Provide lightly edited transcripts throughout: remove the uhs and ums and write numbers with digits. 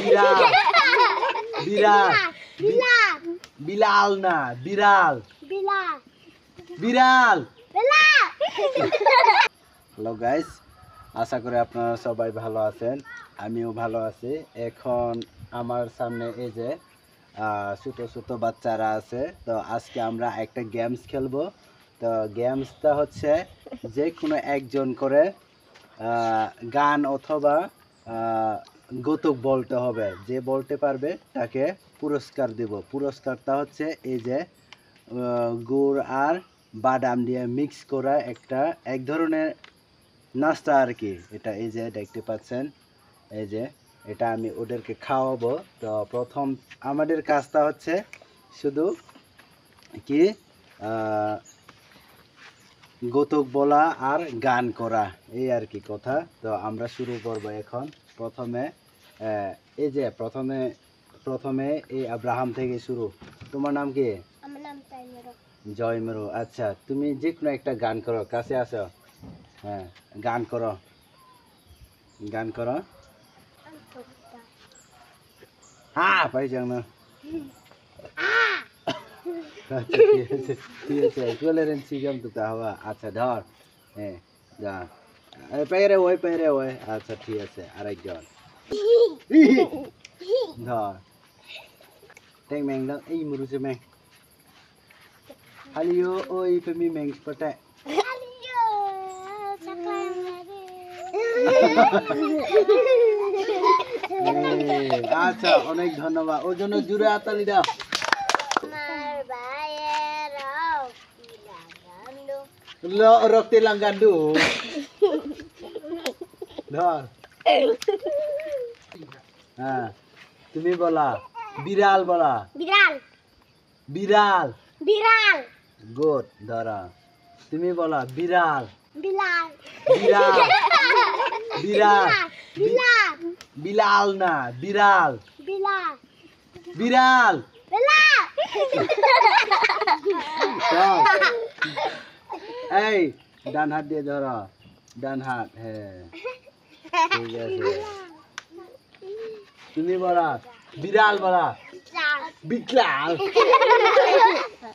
বিড়াল বিড়াল বিলাল না বিড়াল বিড়াল। হ্যালো গাইস, আশা করি আপনারা সবাই ভালো আছেন, আমিও ভালো আছি। এখন আমার সামনে এই যে ছোট ছোট বাচ্চারা আছে, তো আজকে আমরা একটা গেমস খেলবো। তো গেমসটা হচ্ছে যে কোনো একজন করে গান অথবা গৌতুক বলতে হবে, যে বলতে পারবে তাকে পুরস্কার দেব। পুরস্কারটা হচ্ছে এই যে গুড় আর বাদাম দিয়ে মিক্স করা এক ধরনের নাস্তা আর কি। এটা এই যে দেখতে পাচ্ছেন, এই যে এটা আমি ওদেরকে খাওয়াবো। তো প্রথম আমাদের কাজটা হচ্ছে শুধু কি গৌতুক বলা আর গান করা, এই আর কি কথা। তো আমরা শুরু করব এখন। প্রথমে এই যে প্রথমে এই আব্রাহাম থেকে শুরু। তোমার নাম কি? আমার নাম জয়মেরু। আচ্ছা, তুমি যে কোনো একটা গান করো, কাছে আসো। হ্যাঁ, গান করো। হ্যাঁ, পাই যাও না। আচ্ছা, ঠিক আছে টলারেন্সি গেম তো হওয়া। আচ্ছা ধর, হ্যাঁ যা পেরে ওই। আচ্ছা ঠিক আছে, আরেকজন ধর। Teng meng đó, ý muru cho meng. Halio oi pemi meng pate. আচ্ছা, অনেক ধন্যবাদ। ওর জন্য জুড়ে হাততালি দাও। রক্তে লাঙ্গান্ডু ধর। হ্যাঁ, তুমি বলা বিড়াল বলা। বিড়াল গুড। ধরা, তুমি বলা বিড়াল। বিলাল না বিড়াল। বিড়াল এই ডান হাত দিয়ে ধরো, ডান হাত। হ্যাঁ ঠিক আছে, তুমি বলা বিড়াল বলা। বিকলাল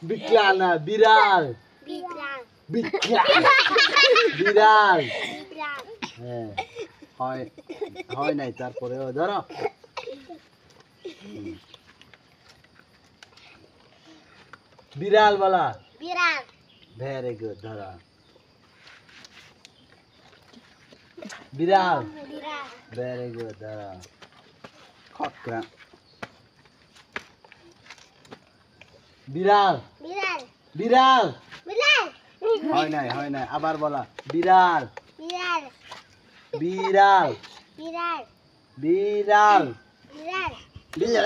বিকলাল না বিড়াল। বিড়াল। হ্যাঁ হয় নাই, তারপরে ধরো। বিড়াল বলা। Very good. ধরো বিড়াল। Very good. ধরো খকরা। বিড়াল। বিড়াল হয় নাই, আবার বলা বিড়াল। বিড়াল বিড়াল বিড়াল।